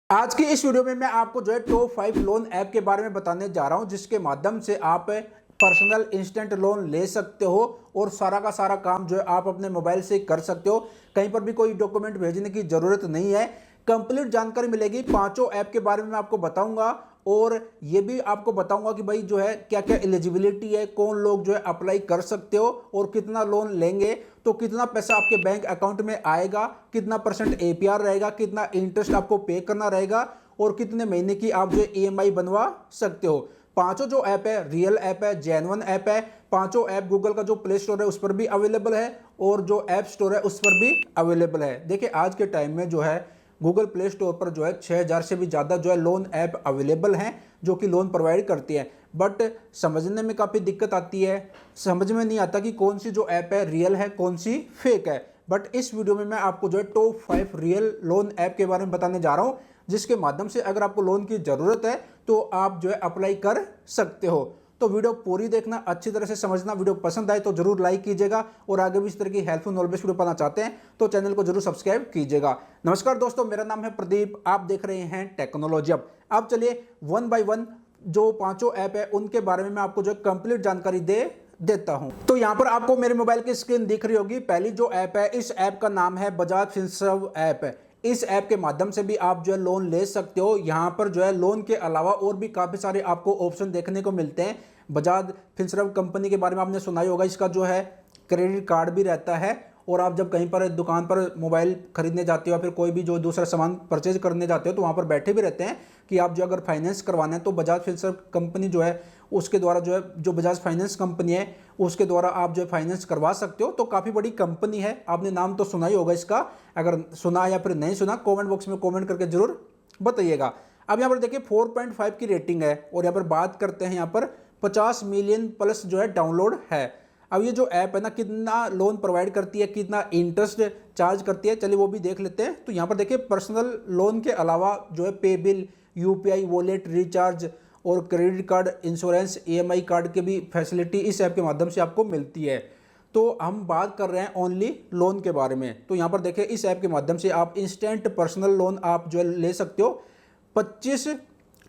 आज की इस वीडियो में मैं आपको जो है टॉप 5 लोन ऐप के बारे में बताने जा रहा हूं, जिसके माध्यम से आप पर्सनल इंस्टेंट लोन ले सकते हो और सारा का सारा काम जो है आप अपने मोबाइल से कर सकते हो। कहीं पर भी कोई डॉक्यूमेंट भेजने की जरूरत नहीं है। कंप्लीट जानकारी मिलेगी। पांचों ऐप के बारे में मैं आपको बताऊंगा और ये भी आपको बताऊंगा कि भाई जो है क्या क्या एलिजिबिलिटी है, कौन लोग जो है अप्लाई कर सकते हो और कितना लोन लेंगे, तो कितना पैसा आपके बैंक अकाउंट में आएगा, कितना परसेंट एपीआर रहेगा, कितना इंटरेस्ट आपको पे करना रहेगा और कितने महीने की आप जो ईएमआई बनवा सकते हो। पांचों जो ऐप है रियल ऐप है, जेन्युइन ऐप है। पांचों ऐप गूगल का जो प्ले स्टोर है उस पर भी अवेलेबल है और जो ऐप स्टोर है उस पर भी अवेलेबल है। देखिए आज के टाइम में जो है गूगल प्ले स्टोर पर जो है 6000 से भी ज़्यादा जो है लोन ऐप अवेलेबल हैं जो कि लोन प्रोवाइड करती है। बट समझने में काफ़ी दिक्कत आती है, समझ में नहीं आता कि कौन सी जो ऐप है रियल है, कौन सी फेक है। बट इस वीडियो में मैं आपको जो है टॉप 5 रियल लोन ऐप के बारे में बताने जा रहा हूँ, जिसके माध्यम से अगर आपको लोन की ज़रूरत है तो आप जो है अप्लाई कर सकते हो। तो वीडियो पूरी देखना, अच्छी तरह से समझना। वीडियो पसंद आए तो जरूर लाइक कीजिएगा और आगे भी इस तरह की हेल्पफुल नॉलेज वीडियो पाना चाहते हैं तो चैनल को जरूर सब्सक्राइब कीजिएगा। नमस्कार दोस्तों, मेरा नाम है प्रदीप, आप देख रहे हैं टेक्नोलॉजी अब। अब चलिए वन बाय वन जो पांचों ऐप है उनके बारे में मैं आपको जो कंप्लीट जानकारी देता हूं। तो यहां पर आपको मेरे मोबाइल की स्क्रीन दिख रही होगी। पहली जो ऐप है, इस ऐप का नाम है बजाज फिनसर्व ऐप है। इस ऐप के माध्यम से भी आप जो है लोन ले सकते हो। यहाँ पर जो है लोन के अलावा और भी काफ़ी सारे आपको ऑप्शन देखने को मिलते हैं। बजाज फिनसर्व कंपनी के बारे में आपने सुना ही होगा। इसका जो है क्रेडिट कार्ड भी रहता है और आप जब कहीं पर दुकान पर मोबाइल खरीदने जाते हो या फिर कोई भी जो दूसरा सामान परचेज करने जाते हो तो वहाँ पर बैठे भी रहते हैं कि आप जो अगर फाइनेंस करवाना है तो बजाज फिनसर्व कंपनी जो है उसके द्वारा जो है, जो बजाज फाइनेंस कंपनी है उसके द्वारा आप जो है फाइनेंस करवा सकते हो। तो काफ़ी बड़ी कंपनी है, आपने नाम तो सुना ही होगा इसका। अगर सुना या फिर नहीं सुना कमेंट बॉक्स में कमेंट करके जरूर बताइएगा। अब यहाँ पर देखिए 4.5 की रेटिंग है और यहाँ पर बात करते हैं, यहाँ पर 50 मिलियन प्लस जो है डाउनलोड है। अब ये जो ऐप है ना, कितना लोन प्रोवाइड करती है, कितना इंटरेस्ट चार्ज करती है, चलिए वो भी देख लेते हैं। तो यहाँ पर देखिए पर्सनल लोन के अलावा जो है पे बिल, यूपीआई वॉलेट, रिचार्ज और credit card, insurance, EMI card के भी फैसिलिटी इस ऐप के माध्यम से आपको मिलती है। तो हम बात कर रहे हैं ओनली लोन के बारे में। तो यहाँ पर देखिए इस ऐप के माध्यम से आप इंस्टेंट पर्सनल लोन आप जो है ले सकते हो। 25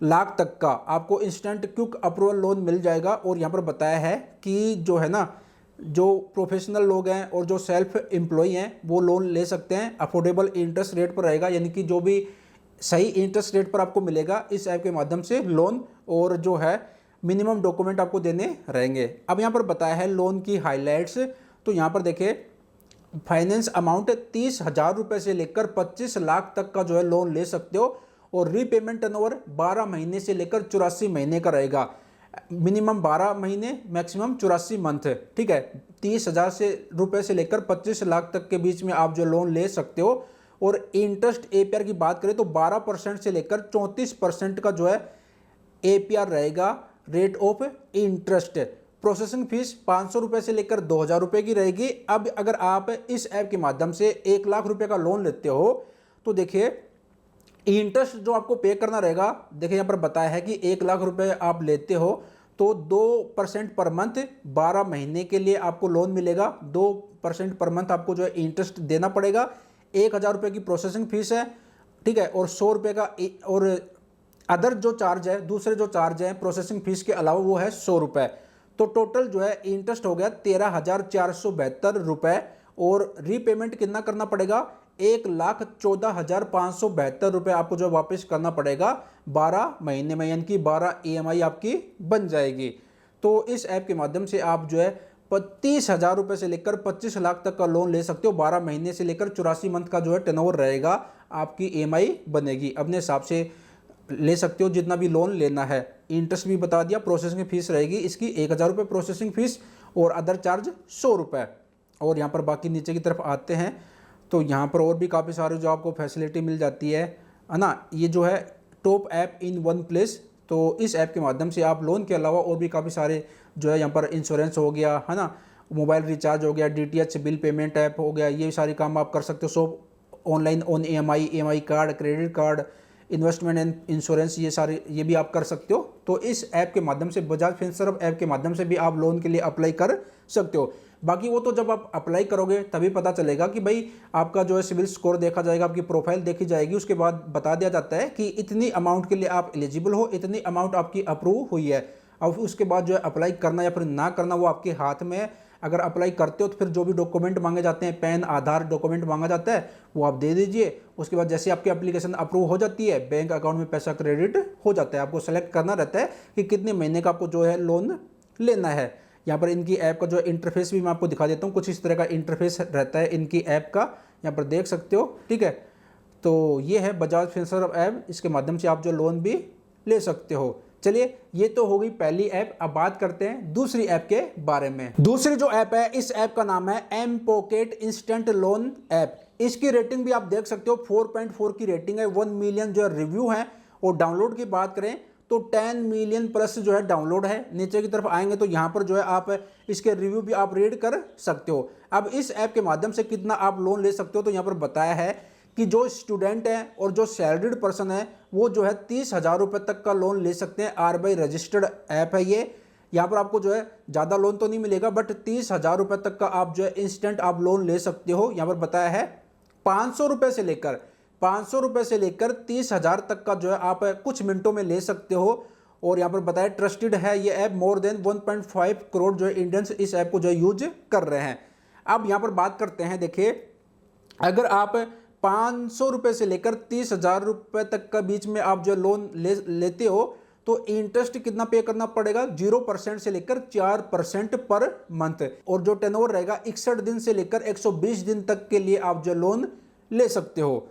लाख तक का आपको इंस्टेंट क्विक अप्रूवल लोन मिल जाएगा। और यहाँ पर बताया है कि जो है ना, जो प्रोफेशनल लोग हैं और जो सेल्फ एम्प्लॉई हैं वो लोन ले सकते हैं। अफोर्डेबल इंटरेस्ट रेट पर रहेगा, यानी कि जो भी सही इंटरेस्ट रेट पर आपको मिलेगा इस ऐप के माध्यम से लोन। और जो है मिनिमम डॉक्यूमेंट आपको देने रहेंगे। अब यहाँ पर बताया है लोन की हाइलाइट्स। तो यहाँ पर देखिए फाइनेंस अमाउंट 30,000 रुपये से लेकर 25 लाख तक का जो है लोन ले सकते हो और रीपेमेंट टर्नओवर 12 महीने से लेकर 84 महीने का रहेगा। मिनिमम 12 महीने, मैक्सिमम 84 मंथ। ठीक है, 30,000 से रुपये से लेकर 25 लाख तक के बीच में आप जो लोन ले सकते हो। और इंटरेस्ट एपीआर की बात करें तो 12% से लेकर 34% का जो है एपीआर रहेगा, rate of interest. Processing fees 500 रुपये से लेकर 2000 रुपये की रहेगी। अब अगर आप इस ऐप के माध्यम से 1 लाख रुपये का लोन लेते हो तो देखिए इंटरेस्ट जो आपको पे करना रहेगा, देखिए यहाँ पर बताया है कि 1 लाख रुपए आप लेते हो तो 2% पर मंथ 12 महीने के लिए आपको लोन मिलेगा। 2% पर मंथ आपको जो है इंटरेस्ट देना पड़ेगा। 1000 रुपये की प्रोसेसिंग फीस है, ठीक है, और 100 रुपये का और अदर जो चार्ज है, दूसरे जो चार्ज हैं प्रोसेसिंग फीस के अलावा वो है 100 रुपये। तो टोटल जो है इंटरेस्ट हो गया 13,472 रुपये। और रीपेमेंट कितना करना पड़ेगा, 1,14,572 रुपये आपको जो वापस करना पड़ेगा 12 महीने में, यानी कि 12 ईएमआई आपकी बन जाएगी। तो इस ऐप के माध्यम से आप जो है 30,000 रुपये से लेकर 25 लाख तक का लोन ले सकते हो। 12 महीने से लेकर 84 मंथ का जो है टर्नओवर रहेगा, आपकी ईएमआई बनेगी। अपने हिसाब से ले सकते हो जितना भी लोन लेना है। इंटरेस्ट भी बता दिया, प्रोसेसिंग फीस रहेगी इसकी 1000 रुपये प्रोसेसिंग फीस और अदर चार्ज 100 रुपये। और यहाँ पर बाकी नीचे की तरफ आते हैं तो यहाँ पर और भी काफ़ी सारे जो आपको फैसिलिटी मिल जाती है ना। ये जो है top app in one place. तो इस ऐप के माध्यम से आप लोन के अलावा और भी काफ़ी सारे जो है यहाँ पर इंश्योरेंस हो गया है ना, मोबाइल रिचार्ज हो गया, डीटीएच बिल पेमेंट ऐप हो गया, ये सारे काम आप कर सकते हो। सो online on EMI card, credit card, investment and insurance, ये सारे ये भी आप कर सकते हो। तो इस ऐप के माध्यम से, बजाज फिनसर्व ऐप के माध्यम से भी आप लोन के लिए अप्लाई कर सकते हो। बाकी वो तो जब आप अप्लाई करोगे तभी पता चलेगा कि भाई आपका जो है सिविल स्कोर देखा जाएगा, आपकी प्रोफाइल देखी जाएगी, उसके बाद बता दिया जाता है कि इतनी अमाउंट के लिए आप एलिजिबल हो, इतनी अमाउंट आपकी अप्रूव हुई है। अब उसके बाद जो है अप्लाई करना या फिर ना करना वो आपके हाथ में है। अगर अप्लाई करते हो तो फिर जो भी डॉक्यूमेंट मांगे जाते हैं, पैन आधार डॉक्यूमेंट मांगा जाता है, वो आप दे दीजिए। उसके बाद जैसे आपकी एप्लीकेशन अप्रूव हो जाती है, बैंक अकाउंट में पैसा क्रेडिट हो जाता है। आपको सेलेक्ट करना रहता है कि कितने महीने का आपको जो है लोन लेना है। यहाँ पर इनकी ऐप का जो इंटरफेस भी मैं आपको दिखा देता हूँ, कुछ इस तरह का इंटरफेस रहता है इनकी ऐप का, यहाँ पर देख सकते हो। ठीक है, तो ये है बजाज फिनसर्व ऐप, इसके माध्यम से आप जो लोन भी ले सकते हो। चलिए, ये तो हो गई पहली ऐप। अब बात करते हैं दूसरी ऐप के बारे में। दूसरी जो ऐप है, इस ऐप का नाम है M pocket instant loan app. इसकी रेटिंग भी आप देख सकते हो, 4.4 की रेटिंग है, 1 मिलियन जो है रिव्यू है। और डाउनलोड की बात करें तो 10 मिलियन प्लस जो है डाउनलोड है। नीचे की तरफ आएंगे तो यहाँ पर जो है आप इसके रिव्यू भी आप रीड कर सकते हो। अब इस ऐप के माध्यम से कितना आप लोन ले सकते हो, तो यहाँ पर बताया है कि जो स्टूडेंट है और जो सैलरीड पर्सन है वो जो है 30,000 रुपये तक का लोन ले सकते हैं। RBI रजिस्टर्ड ऐप है ये। यहाँ पर आपको जो है ज़्यादा लोन तो नहीं मिलेगा, बट 30,000 रुपये तक का आप जो है इंस्टेंट आप लोन ले सकते हो। यहाँ पर बताया है 500 रुपये से लेकर 30,000 तक का जो है आप कुछ मिनटों में ले सकते हो। और यहाँ पर बताया ट्रस्टेड है ये ऐप, मोर देन 1.5 करोड़ जो है इंडियंस इस ऐप को जो है यूज कर रहे हैं। अब यहाँ पर बात करते हैं, देखिए अगर आप 500 रुपये से लेकर 30,000 रुपये तक का बीच में आप जो लोन लेते हो तो इंटरेस्ट कितना पे करना पड़ेगा, 0% से लेकर 4% पर मंथ। और जो टेनओवर रहेगा 61 दिन से लेकर 120 दिन तक के लिए आप जो लोन ले सकते हो।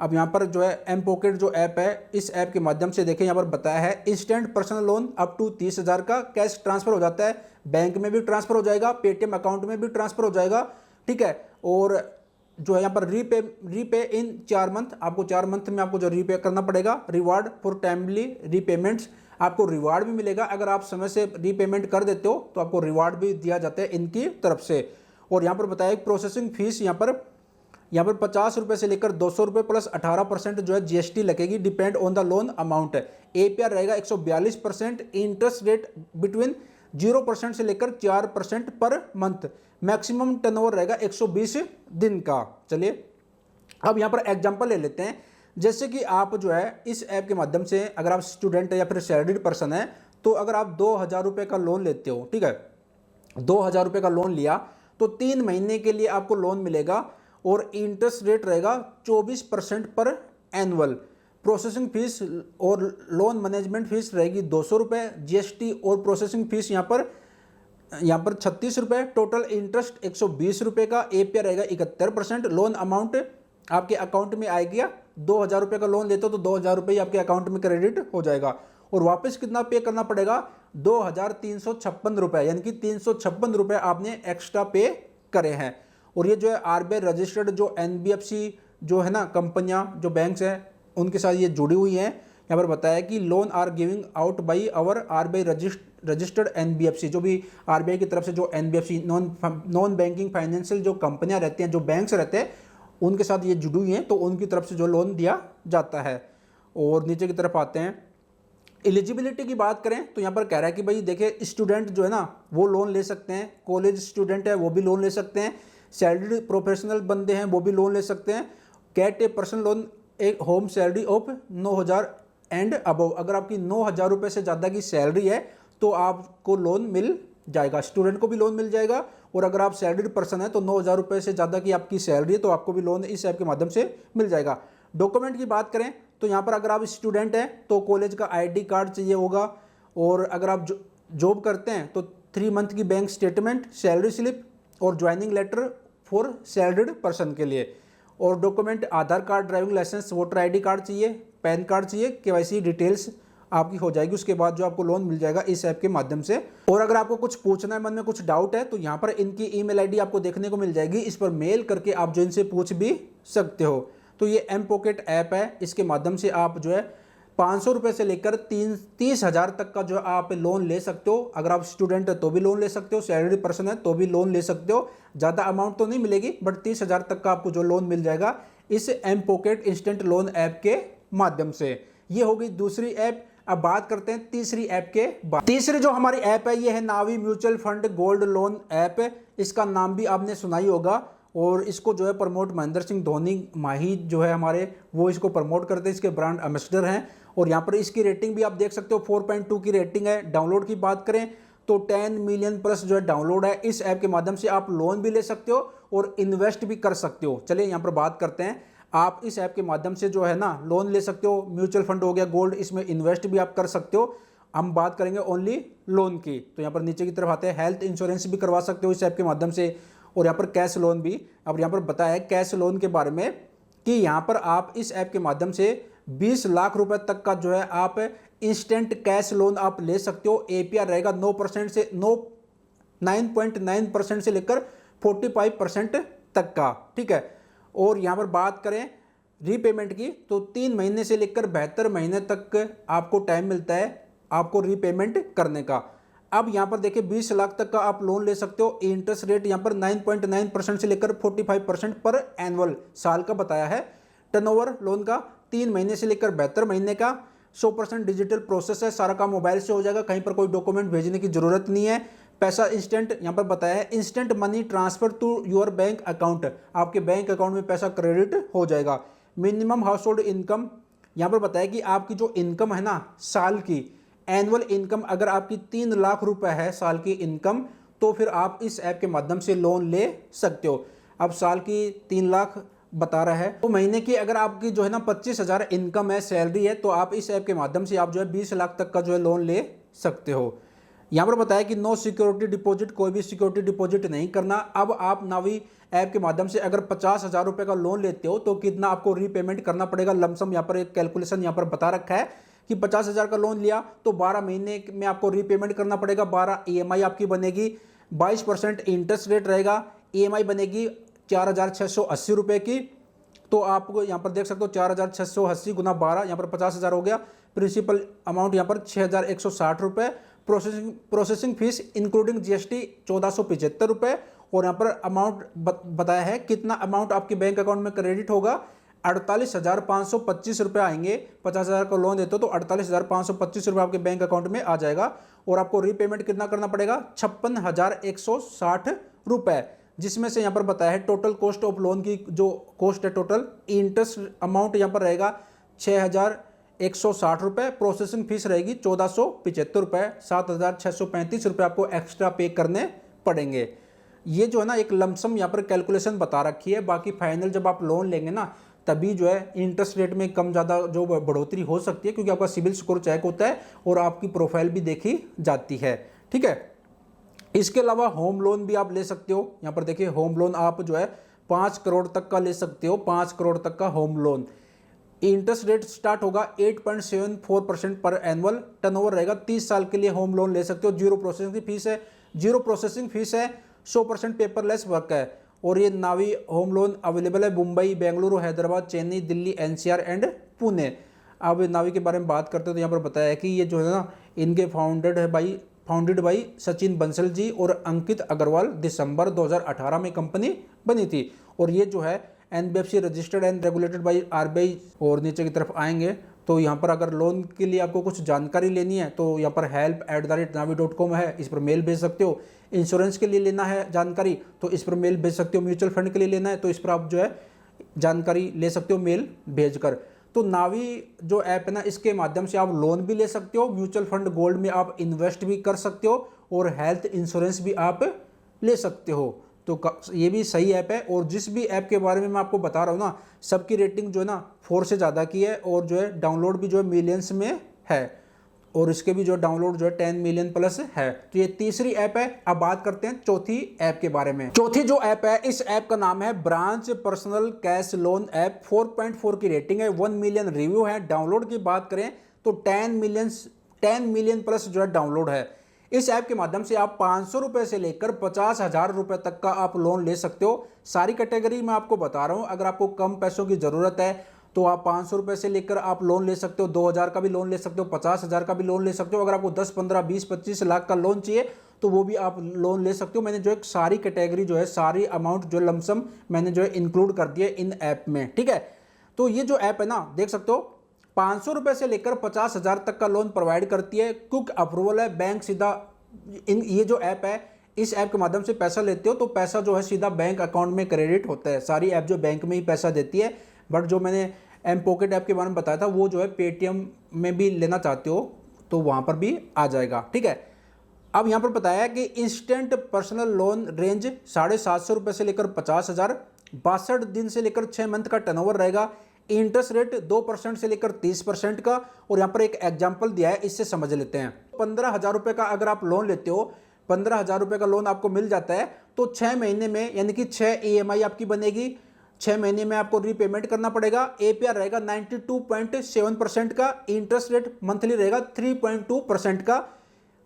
अब यहाँ पर जो है एम पॉकेट जो ऐप है, इस ऐप के माध्यम से देखें यहाँ पर बताया है instant personal loan up to 30,000 का कैश ट्रांसफर हो जाता है, बैंक में भी ट्रांसफर हो जाएगा, पेटीएम अकाउंट में भी ट्रांसफर हो जाएगा। ठीक है, और जो है यहाँ पर रीपे इन 4 मंथ, आपको 4 मंथ में आपको जो रीपे करना पड़ेगा। रिवार्ड फॉर टाइमली रीपेमेंट्स, आपको रिवार्ड भी मिलेगा। अगर आप समय से रीपेमेंट कर देते हो तो आपको रिवार्ड भी दिया जाता है इनकी तरफ से। और यहाँ पर बताया प्रोसेसिंग फीस यहाँ पर 50 रुपये से लेकर 200 रुपये प्लस 18% जो है GST लगेगी, depend on the loan amount. APR रहेगा 142%, इंटरेस्ट रेट बिटवीन 0% से लेकर 4% पर मंथ, मैक्सिमम टर्नओवर रहेगा 120 दिन का। चलिए अब यहाँ पर एग्जांपल ले लेते हैं। जैसे कि आप जो है इस ऐप के माध्यम से अगर आप स्टूडेंट है या फिर सैलरीड पर्सन है, तो अगर आप 2,000 रुपये का लोन लेते हो, ठीक है, 2,000 रुपये का लोन लिया तो 3 महीने के लिए आपको लोन मिलेगा और इंटरेस्ट रेट रहेगा 24% पर एनुअल। प्रोसेसिंग फीस और लोन मैनेजमेंट फीस रहेगी 200 रुपये, GST और प्रोसेसिंग फीस यहाँ पर 36 रुपये, टोटल इंटरेस्ट 120 रुपये का, APR रहेगा 71%। लोन अमाउंट आपके अकाउंट में आ गया, 2,000 रुपये का लोन लेते हो तो 2,000 रुपये आपके अकाउंट में क्रेडिट हो जाएगा। और वापस कितना पे करना पड़ेगा, 2,356 रुपये, यानी कि 356 रुपये आपने एक्स्ट्रा पे करे हैं। और ये जो है RBI रजिस्टर्ड जो NBFC जो है ना कंपनियां, जो बैंक्स हैं, उनके साथ ये जुड़ी हुई हैं। यहाँ पर बताया कि loan are giving out by our RBI registered NBFC, जो भी RBI की तरफ से जो NBFC नॉन बैंकिंग फाइनेंशियल जो कंपनियां रहती हैं, जो बैंक्स रहते हैं, उनके साथ ये जुड़ी हुई हैं, तो उनकी तरफ से जो लोन दिया जाता है। और नीचे की तरफ आते हैं, एलिजिबिलिटी की बात करें तो यहाँ पर कह रहा है कि भाई देखिए स्टूडेंट जो है ना वो लोन ले सकते हैं, कॉलेज स्टूडेंट है वो भी लोन ले सकते हैं, सैलरी प्रोफेशनल बंदे हैं वो भी लोन ले सकते हैं। कैट ए पर्सनल लोन एक home salary of 9,000 and above, अगर आपकी 9,000 रुपये से ज़्यादा की सैलरी है तो आपको लोन मिल जाएगा, स्टूडेंट को भी लोन मिल जाएगा। और अगर आप सैलरीड पर्सन है तो 9,000 रुपये से ज़्यादा की आपकी सैलरी है तो आपको भी लोन इस ऐप के माध्यम से मिल जाएगा। डॉक्यूमेंट की बात करें तो यहाँ पर अगर आप स्टूडेंट हैं तो कॉलेज का ID कार्ड चाहिए होगा, और अगर आप जॉब करते हैं तो 3 मंथ की बैंक स्टेटमेंट, सैलरी स्लिप और joining letter for salaried person के लिए। और document Aadhaar card, driving licence, voter ID card चाहिए, पैन कार्ड चाहिए, KYC डिटेल्स आपकी हो जाएगी, उसके बाद जो आपको लोन मिल जाएगा इस ऐप के माध्यम से। और अगर आपको कुछ पूछना है, मन में कुछ डाउट है, तो यहाँ पर इनकी ईमेल ID आपको देखने को मिल जाएगी, इस पर मेल करके आप जो इनसे पूछ भी सकते हो। तो ये एम पॉकेट ऐप है, इसके माध्यम से आप जो है 500 रुपये से लेकर 30,000 तक का जो आप लोन ले सकते हो। अगर आप स्टूडेंट है तो भी लोन ले सकते हो, सैलरी पर्सन है तो भी लोन ले सकते हो। ज़्यादा अमाउंट तो नहीं मिलेगी, बट 30,000 तक का आपको जो लोन मिल जाएगा इस M pocket instant loan app के माध्यम से। ये हो गई दूसरी ऐप। अब बात करते हैं तीसरी ऐप के बाद। तीसरी जो हमारी ऐप है ये है Navi mutual fund gold loan app. इसका नाम भी आपने सुना ही होगा और इसको जो है प्रमोट महेंद्र सिंह धोनी माही जो है हमारे, वो इसको प्रमोट करते हैं, इसके ब्रांड एम्बेसडर हैं। और यहाँ पर इसकी रेटिंग भी आप देख सकते हो 4.2 की रेटिंग है। डाउनलोड की बात करें तो 10 मिलियन प्लस जो है डाउनलोड है। इस ऐप के माध्यम से आप लोन भी ले सकते हो और इन्वेस्ट भी कर सकते हो। चलिए यहाँ पर बात करते हैं, आप इस ऐप के माध्यम से जो है ना लोन ले सकते हो, म्यूचुअल फंड हो गया, गोल्ड, इसमें इन्वेस्ट भी आप कर सकते हो। हम बात करेंगे ओनली लोन की, तो यहाँ पर नीचे की तरफ आते हैं, हेल्थ इंश्योरेंस भी करवा सकते हो इस ऐप के माध्यम से, और यहाँ पर कैश लोन भी। अब यहाँ पर बताया है कैश लोन के बारे में कि यहाँ पर आप इस ऐप के माध्यम से 20 लाख रुपए तक का जो है आप इंस्टेंट कैश लोन आप ले सकते हो। एपीआर रहेगा 9% से 9.9% से लेकर 45% तक का, ठीक है। और यहाँ पर बात करें रीपेमेंट की तो 3 महीने से लेकर 72 महीने तक आपको टाइम मिलता है आपको रीपेमेंट करने का। अब यहाँ पर देखिए 20 लाख तक का आप लोन ले सकते हो। इंटरेस्ट रेट यहाँ पर 9.9% से लेकर 45% पर एनुअल साल का बताया है। टर्नओवर लोन का 3 महीने से लेकर 72 महीने का। 100% डिजिटल प्रोसेस है, सारा काम मोबाइल से हो जाएगा, कहीं पर कोई डॉक्यूमेंट भेजने की जरूरत नहीं है। पैसा इंस्टेंट यहाँ पर बताया है, instant money transfer to your bank account, bank बैंक अकाउंट में पैसा क्रेडिट हो जाएगा। मिनिमम हाउस होल्ड इनकम यहाँ पर बताया कि आपकी जो इनकम है ना साल की, एनुअल इनकम अगर आपकी 3 लाख रुपए है साल की इनकम, तो फिर आप इस ऐप के माध्यम से लोन ले सकते हो। अब साल की 3 लाख बता रहा है, तो महीने की अगर आपकी जो है ना 25,000 इनकम है, सैलरी है, तो आप इस ऐप के माध्यम से आप जो है 20 लाख तक का जो है लोन ले सकते हो। यहाँ पर बताया कि नो सिक्योरिटी डिपॉजिट, कोई भी सिक्योरिटी डिपॉजिट नहीं करना। अब आप नावी ऐप के माध्यम से अगर 50,000 रुपये का लोन लेते हो तो कितना आपको रीपेमेंट करना पड़ेगा, लमसम यहाँ पर एक कैलकुलेशन यहाँ पर बता रखा है कि 50,000 का लोन लिया तो 12 महीने में आपको रीपेमेंट करना पड़ेगा। 12 ईएमआई आपकी बनेगी, 22% इंटरेस्ट रेट रहेगा, ईएमआई बनेगी 4,680 रुपये की। तो आपको यहाँ पर देख सकते हो 4,680 गुना 12, यहाँ पर 50,000 हो गया। प्रिंसिपल अमाउंट यहाँ पर 6,160 रुपये। प्रोसेसिंग फीस इंक्लूडिंग जीएसटी 1,475 रुपये। और यहाँ पर अमाउंट बताया है कितना अमाउंट आपके बैंक अकाउंट में क्रेडिट होगा, 48,525 रुपये आएंगे। 50,000 का लोन देते हो तो 48,525 रुपये आपके बैंक अकाउंट में आ जाएगा। और आपको रीपेमेंट कितना करना पड़ेगा, 56,160 रुपये, जिसमें से यहाँ पर बताया है टोटल कॉस्ट ऑफ लोन की जो कॉस्ट है, टोटल इंटरेस्ट अमाउंट यहाँ पर रहेगा 6,160 रुपये। प्रोसेसिंग फीस रहेगी 1,475 रुपये। 7,635 रुपये आपको एक्स्ट्रा पे करने पड़ेंगे। ये जो है ना एक लमसम यहाँ पर कैलकुलेशन बता रखी है। बाकी फाइनल जब आप लोन लेंगे ना तभी जो है इंटरेस्ट रेट में कम ज़्यादा जो बढ़ोतरी हो सकती है, क्योंकि आपका सिबिल स्कोर चेक होता है और आपकी प्रोफाइल भी देखी जाती है, ठीक है। इसके अलावा होम लोन भी आप ले सकते हो। यहाँ पर देखिए होम लोन आप जो है 5 करोड़ तक का ले सकते हो, 5 करोड़ तक का home loan. Interest rate start होगा 8.74% पर एनुअल। टर्नओवर रहेगा 30 साल के लिए होम लोन ले सकते हो। जीरो प्रोसेसिंग फीस है, 100% पेपरलेस वर्क है। और ये नावी होम लोन अवेलेबल है मुंबई, बेंगलुरु, हैदराबाद, चेन्नई, दिल्ली, एनसीआर एंड पुणे। अब नावी के बारे में बात करते हैं तो यहाँ पर बताया है कि ये जो है ना इनके फाउंडेड बाई सचिन बंसल जी और अंकित अग्रवाल। दिसंबर 2018 में कंपनी बनी थी। और ये जो है NBFC registered and regulated by RBI. और नीचे की तरफ आएंगे तो यहाँ पर अगर लोन के लिए आपको कुछ जानकारी लेनी है तो यहाँ पर help@navi.com है, इस पर मेल भेज सकते हो। इंश्योरेंस के लिए लेना है जानकारी तो इस पर मेल भेज सकते हो। म्यूचुअल फंड के लिए लेना है तो इस पर आप जो है जानकारी ले सकते हो मेल भेजकर। तो नावी जो ऐप है ना इसके माध्यम से आप लोन भी ले सकते हो, म्यूचुअल फंड गोल्ड में आप इन्वेस्ट भी कर सकते हो और हेल्थ इंश्योरेंस भी आप ले सकते हो। तो ये भी सही ऐप है। और जिस भी ऐप के बारे में मैं आपको बता रहा हूँ ना सबकी रेटिंग जो है ना 4 से ज़्यादा की है और जो है डाउनलोड भी जो है मिलियंस में है और इसके भी जो डाउनलोड जो है 10 मिलियन प्लस है। तो ये तीसरी ऐप है। अब बात करते हैं चौथी ऐप के बारे में। चौथी जो ऐप है इस ऐप का नाम है branch personal cash loan app. 4.4 की रेटिंग है, 1 मिलियन रिव्यू है। डाउनलोड की बात करें तो 10 मिलियन प्लस जो है डाउनलोड है। इस ऐप के माध्यम से आप 500 रुपए से लेकर 50,000 रुपए तक का आप लोन ले सकते हो। सारी कैटेगरी मैं आपको बता रहा हूं। अगर आपको कम पैसों की जरूरत है तो आप 500 रुपए से लेकर आप लोन ले सकते हो, 2,000 का भी लोन ले सकते हो, 50,000 का भी लोन ले सकते हो। अगर आपको 10, 15, 20, 25 लाख का लोन चाहिए तो वो भी आप लोन ले सकते हो। मैंने जो एक सारी कैटेगरी जो है सारी अमाउंट जो लमसम मैंने जो है इंक्लूड कर दिया इन ऐप में, ठीक है। तो ये जो ऐप है ना देख सकते हो ₹500 से लेकर 50,000 तक का लोन प्रोवाइड करती है। क्विक अप्रूवल है, बैंक सीधा ये जो ऐप है, इस ऐप के माध्यम से पैसा लेते हो तो पैसा जो है सीधा बैंक अकाउंट में क्रेडिट होता है। सारी ऐप जो बैंक में ही पैसा देती है, बट जो मैंने एम पॉकेट ऐप के बारे में बताया था वो जो है पेटीएम में भी लेना चाहते हो तो वहाँ पर भी आ जाएगा, ठीक है। अब यहाँ पर बताया कि इंस्टेंट पर्सनल लोन रेंज ₹750 से लेकर 50,000, 62 दिन से लेकर 6 मंथ का टर्नओवर रहेगा। इंटरेस्ट रेट 2% से लेकर 30% का, और यहाँ पर एक एग्जाम्पल दिया है, इससे समझ लेते हैं। ₹15,000 का अगर आप लोन लेते हो, ₹15,000 का लोन आपको मिल जाता है तो 6 महीने में यानी कि 6 EMI आपकी बनेगी। 6 महीने में आपको रीपेमेंट करना पड़ेगा। APR रहेगा 92.7% का, इंटरेस्ट रेट मंथली रहेगा 3.2% का,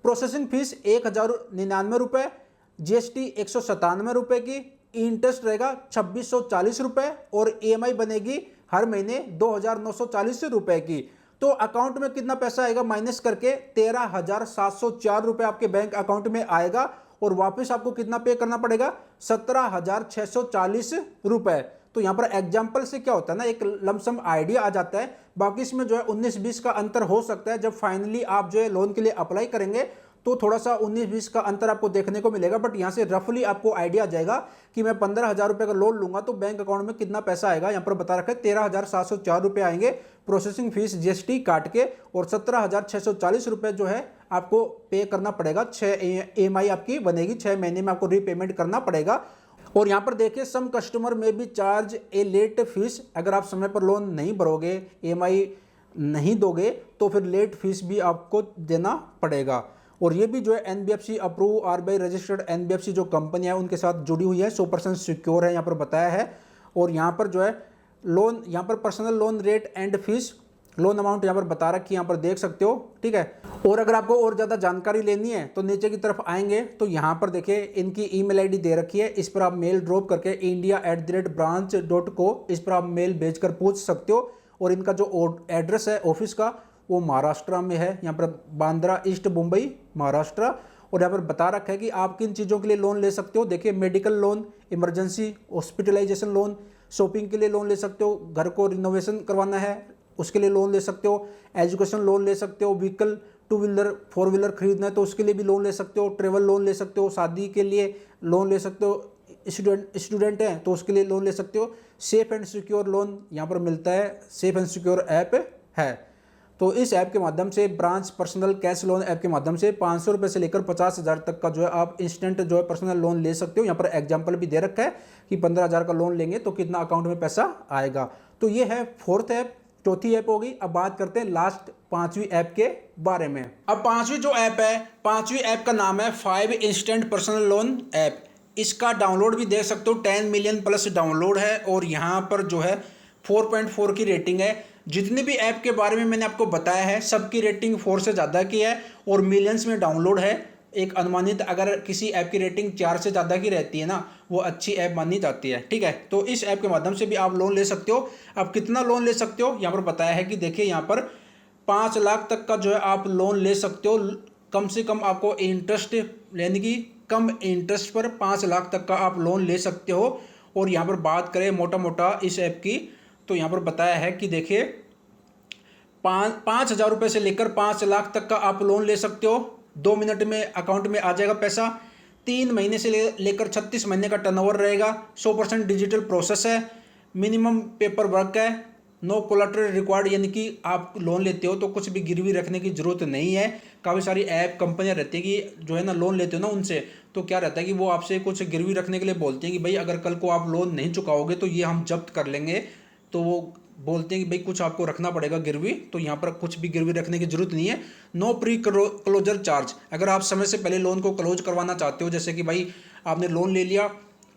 प्रोसेसिंग फीस ₹1,099, GST ₹197 की, इंटरेस्ट रहेगा ₹2,640 और EMI बनेगी हर महीने ₹2,940 की। तो अकाउंट में कितना पैसा आएगा माइनस करके ₹13,704 आपके बैंक अकाउंट में आएगा, और वापस आपको कितना पे करना पड़ेगा ₹17,640। तो यहाँ पर एग्जाम्पल से क्या होता है ना, एक लमसम आइडिया आ जाता है। बाकी इसमें जो है 19-20 का अंतर हो सकता है। जब फाइनली आप जो है लोन के लिए अप्लाई करेंगे तो थोड़ा सा 19-20 का अंतर आपको देखने को मिलेगा, बट यहाँ से रफली आपको आइडिया आ जाएगा कि मैं ₹15,000 का लोन लूंगा तो बैंक अकाउंट में कितना पैसा आएगा। यहाँ पर बता रखा है ₹13,704 आएंगे प्रोसेसिंग फीस GST काट के, और ₹17,640 जो है आपको पे करना पड़ेगा। 6 EMI आपकी बनेगी, 6 महीने में आपको रीपेमेंट करना पड़ेगा। और यहाँ पर देखिए सम कस्टमर में भी चार्ज ए लेट फीस, अगर आप समय पर लोन नहीं भरोगे, EMI नहीं दोगे तो फिर लेट फीस भी आपको देना पड़ेगा। और ये भी जो है NBFC approve RBI registered NBFC जो कंपनी है उनके साथ जुड़ी हुई है, 100% सिक्योर है, यहाँ पर बताया है। और यहाँ पर जो है लोन, यहाँ पर personal loan rate and fees, loan amount यहाँ पर बता रखी है, यहाँ पर देख सकते हो, ठीक है। और अगर आपको और ज़्यादा जानकारी लेनी है तो नीचे की तरफ आएंगे तो यहाँ पर देखिए इनकी ईमेल आईडी दे रखी है, इस पर आप मेल ड्रॉप करके india@branch.co इस पर आप मेल भेजकर पूछ सकते हो। और इनका जो एड्रेस है ऑफिस का वो महाराष्ट्र में है, यहाँ पर बांद्रा ईस्ट मुंबई महाराष्ट्र। और यहाँ पर बता रखा है कि आप किन चीज़ों के लिए लोन ले सकते हो। देखिए medical loan, emergency hospitalization loan, shopping के लिए लोन ले सकते हो, घर को रिनोवेशन करवाना है उसके लिए लोन ले सकते हो, एजुकेशन लोन ले सकते हो, व्हीकल 2 व्हीलर 4 व्हीलर खरीदना है तो उसके लिए भी लोन ले सकते हो, ट्रेवल लोन ले सकते हो, शादी के लिए लोन ले सकते हो, स्टूडेंट हैं तो उसके लिए लोन ले सकते हो। सेफ एंड सिक्योर लोन यहाँ पर मिलता है, सेफ एंड सिक्योर ऐप है। तो इस ऐप के माध्यम से, branch personal cash loan app के माध्यम से ₹500 से लेकर 50,000 तक का जो है आप इंस्टेंट जो है पर्सनल लोन ले सकते हो। यहाँ पर एग्जांपल भी दे रखा है कि 15,000 का लोन लेंगे तो कितना अकाउंट में पैसा आएगा। तो ये है फोर्थ ऐप, चौथी ऐप होगी। अब बात करते हैं लास्ट 5वीं ऐप के बारे में। अब 5वीं जो ऐप है, 5वीं ऐप का नाम है 5 इंस्टेंट पर्सनल लोन ऐप। इसका डाउनलोड भी देख सकते हो, 10 मिलियन प्लस डाउनलोड है, और यहाँ पर जो है 4.4 की रेटिंग है। जितनी भी ऐप के बारे में मैंने आपको बताया है सबकी रेटिंग 4 से ज़्यादा की है और मिलियंस में डाउनलोड है। एक अनुमानित अगर किसी ऐप की रेटिंग 4 से ज़्यादा की रहती है ना, वो अच्छी ऐप मानी जाती है, ठीक है। तो इस ऐप के माध्यम से भी आप लोन ले सकते हो। अब कितना लोन ले सकते हो यहाँ पर बताया है कि देखिए यहाँ पर 5 लाख तक का जो है आप लोन ले सकते हो। कम से कम आपको इंटरेस्ट यानी कि कम इंटरेस्ट पर 5 लाख तक का आप लोन ले सकते हो। और यहाँ पर बात करें मोटा मोटा इस ऐप की, तो यहाँ पर बताया है कि देखिए 5,000 से लेकर 5 लाख तक का आप लोन ले सकते हो। 2 मिनट में अकाउंट में आ जाएगा पैसा। 3 महीने से लेकर 36 महीने का टर्नओवर रहेगा। 100% डिजिटल प्रोसेस है। मिनिमम पेपर वर्क है। नो कोलेटरल रिक्वायर्ड, यानी कि आप लोन लेते हो तो कुछ भी गिरवी रखने की जरूरत नहीं है। काफ़ी सारी ऐप कंपनियां रहती है कि जो है ना लोन लेते हो ना उनसे, तो क्या रहता है कि वो आपसे कुछ गिरवी रखने के लिए बोलते हैं कि भाई अगर कल को आप लोन नहीं चुकाओगे तो ये हम जब्त कर लेंगे। तो वो बोलते हैं कि भाई कुछ आपको रखना पड़ेगा गिरवी, तो यहाँ पर कुछ भी गिरवी रखने की जरूरत नहीं है। नो प्री क्लोजर चार्ज, अगर आप समय से पहले लोन को क्लोज करवाना चाहते हो, जैसे कि भाई आपने लोन ले लिया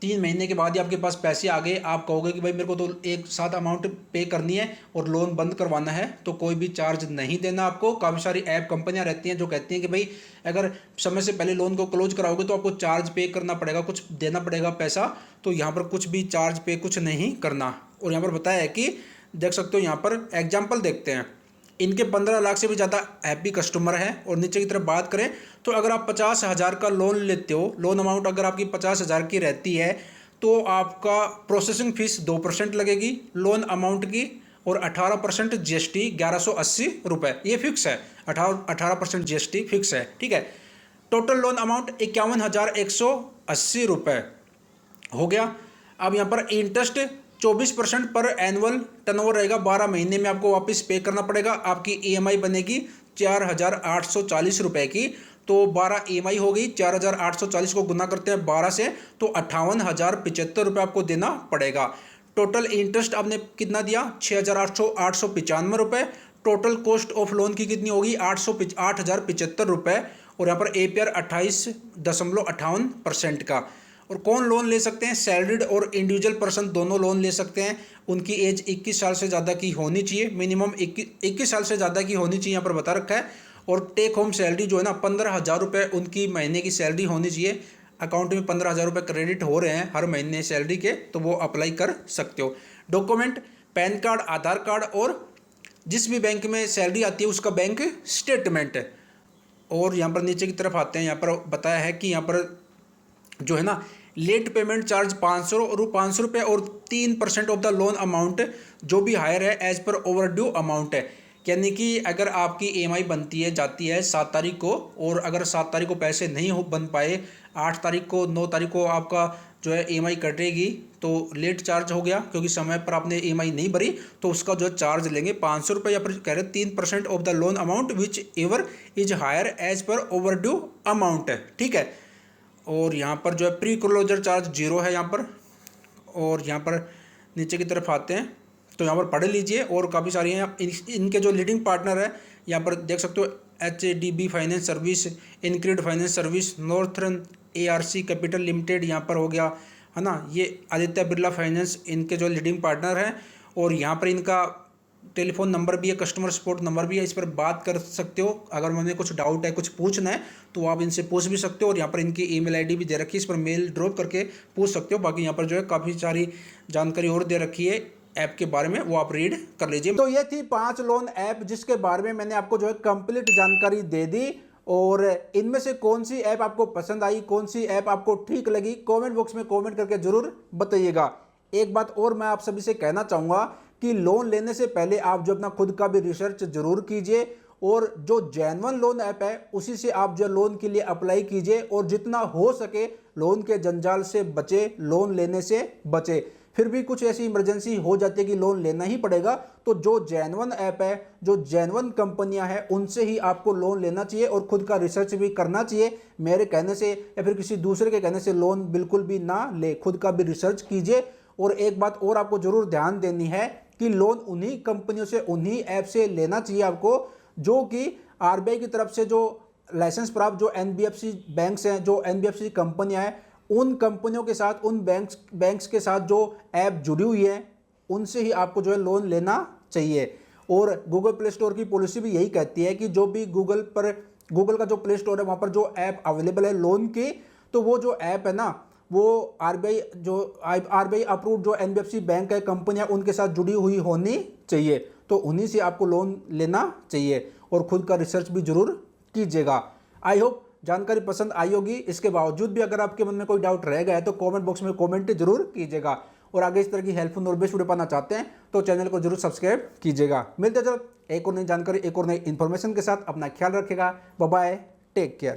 3 महीने के बाद ही आपके पास पैसे आ गए, आप कहोगे कि भाई मेरे को तो एक साथ अमाउंट पे करनी है और लोन बंद करवाना है, तो कोई भी चार्ज नहीं देना आपको। काफ़ी सारी ऐप कंपनियां रहती हैं जो कहती हैं कि भाई अगर समय से पहले लोन को क्लोज कराओगे तो आपको चार्ज पे करना पड़ेगा, कुछ देना पड़ेगा पैसा। तो यहाँ पर कुछ भी चार्ज पे कुछ नहीं करना। और यहाँ पर बताया है कि देख सकते हो, यहाँ पर एग्जाम्पल देखते हैं, इनके 15 लाख से भी ज़्यादा हैप्पी कस्टमर हैं। और नीचे की तरफ बात करें तो अगर आप 50,000 का लोन लेते हो, लोन अमाउंट अगर आपकी 50,000 की रहती है तो आपका प्रोसेसिंग फीस 2% लगेगी लोन अमाउंट की, और 18% GST 1180 रुपये, ये फिक्स है। 18% GST फिक्स है, ठीक है। टोटल लोन अमाउंट 51,180 रुपये हो गया। अब यहाँ पर इंटरेस्ट 24% पर एनुअल टर्नओवर रहेगा, 12 महीने में आपको वापस पे करना पड़ेगा। आपकी EMI बनेगी 4,840 रुपये की। तो 12 EMI हो गई, 4,840 को गुना करते हैं 12 से, तो 58,075 रुपये आपको देना पड़ेगा। टोटल इंटरेस्ट आपने कितना दिया, 6,895 रुपये। टोटल कॉस्ट ऑफ लोन की कितनी होगी, 8,075 रुपये। और यहाँ पर APR 28.58% का। और कौन लोन ले सकते हैं, सैलरीड और इंडिविजुअल पर्सन दोनों लोन ले सकते हैं। उनकी एज 21 साल से ज़्यादा की होनी चाहिए, मिनिमम 21 साल से ज़्यादा की होनी चाहिए, यहाँ पर बता रखा है। और टेक होम सैलरी जो है ना 15,000 रुपये उनकी महीने की सैलरी होनी चाहिए। अकाउंट में 15,000 रुपये क्रेडिट हो रहे हैं हर महीने सैलरी के, तो वो अप्लाई कर सकते हो। डॉक्यूमेंट पैन कार्ड, आधार कार्ड और जिस भी बैंक में सैलरी आती है उसका बैंक स्टेटमेंट। और यहाँ पर नीचे की तरफ आते हैं, यहाँ पर बताया है कि यहाँ पर जो है ना लेट पेमेंट चार्ज 500 रुपये और 3% ऑफ द लोन अमाउंट जो भी हायर है as per overdue amount है। यानी कि अगर आपकी EMI बनती है जाती है 7 तारीख को, और अगर 7 तारीख को पैसे नहीं हो बन पाए, 8 तारीख को 9 तारीख को आपका जो है EMI कटेगी, तो लेट चार्ज हो गया क्योंकि समय पर आपने EMI नहीं भरी, तो उसका जो चार्ज लेंगे 500 रुपये, या फिर कह रहे 3% of the loan amount whichever is higher as per overdue amount है, ठीक है। और यहाँ पर जो है प्री क्लोजर चार्ज 0 है यहाँ पर। और यहाँ पर नीचे की तरफ आते हैं तो यहाँ पर पढ़ लीजिए, और काफ़ी सारी हैं। इनके जो लीडिंग पार्टनर है यहाँ पर देख सकते हो, HDB finance service, InCred finance service, northern ARC capital limited यहाँ पर हो गया, है ना। ये आदित्य बिरला फाइनेंस इनके जो लीडिंग पार्टनर हैं। और यहाँ पर इनका टेलीफोन नंबर भी है, कस्टमर सपोर्ट नंबर भी है, इस पर बात कर सकते हो। अगर मुझे कुछ डाउट है, कुछ पूछना है, तो आप इनसे पूछ भी सकते हो। और यहाँ पर इनकी ईमेल ID भी दे रखी है, इस पर मेल ड्रॉप करके पूछ सकते हो। बाकी यहाँ पर जो है काफ़ी सारी जानकारी और दे रखी है ऐप के बारे में, वो आप रीड कर लीजिए। तो ये थी 5 लोन ऐप जिसके बारे में मैंने आपको जो है कंप्लीट जानकारी दे दी। और इनमें से कौन सी ऐप आपको पसंद आई, कौन सी ऐप आपको ठीक लगी, कमेंट बॉक्स में कमेंट करके जरूर बताइएगा। एक बात और मैं आप सभी से कहना चाहूँगा कि लोन लेने से पहले आप जो अपना खुद का भी रिसर्च जरूर कीजिए, और जो जेन्युइन लोन ऐप है उसी से आप जो लोन के लिए अप्लाई कीजिए, और जितना हो सके लोन के जंजाल से बचे, लोन लेने से बचे। फिर भी कुछ ऐसी इमरजेंसी हो जाती है कि लोन लेना ही पड़ेगा, तो जो जेन्युइन ऐप है, जो जेन्युइन कंपनियां हैं, उनसे ही आपको लोन लेना चाहिए, और खुद का रिसर्च भी करना चाहिए। मेरे कहने से या फिर किसी दूसरे के कहने से लोन बिल्कुल भी ना ले, खुद का भी रिसर्च कीजिए। और एक बात और आपको जरूर ध्यान देनी है कि लोन उन्हीं कंपनियों से, उन्हीं ऐप से लेना चाहिए आपको जो कि RBI की तरफ से जो लाइसेंस प्राप्त जो NBFC बैंक्स हैं, जो NBFC कंपनियां हैं, उन कंपनियों के साथ, उन बैंक्स के साथ जो ऐप जुड़ी हुई है, उनसे ही आपको जो है लोन लेना चाहिए। और गूगल प्ले स्टोर की पॉलिसी भी यही कहती है कि जो भी गूगल का जो प्ले स्टोर है वहाँ पर जो ऐप अवेलेबल है लोन की, तो वो जो ऐप है ना, वो RBI अप्रूव्ड जो NBFC बैंक है, कंपनियां, उनके साथ जुड़ी हुई होनी चाहिए। तो उन्हीं से आपको लोन लेना चाहिए, और खुद का रिसर्च भी जरूर कीजिएगा। आई होप जानकारी पसंद आई होगी। इसके बावजूद भी अगर आपके मन में कोई डाउट रह गया है तो कमेंट बॉक्स में कमेंट जरूर कीजिएगा। और आगे इस तरह की हेल्पफुल और बेस्ट वीडियो पाना चाहते हैं तो चैनल को जरूर सब्सक्राइब कीजिएगा। मिलते हैं जल्द एक और नई जानकारी, एक और नई इन्फॉर्मेशन के साथ। अपना ख्याल रखिएगा। Bye bye, take care.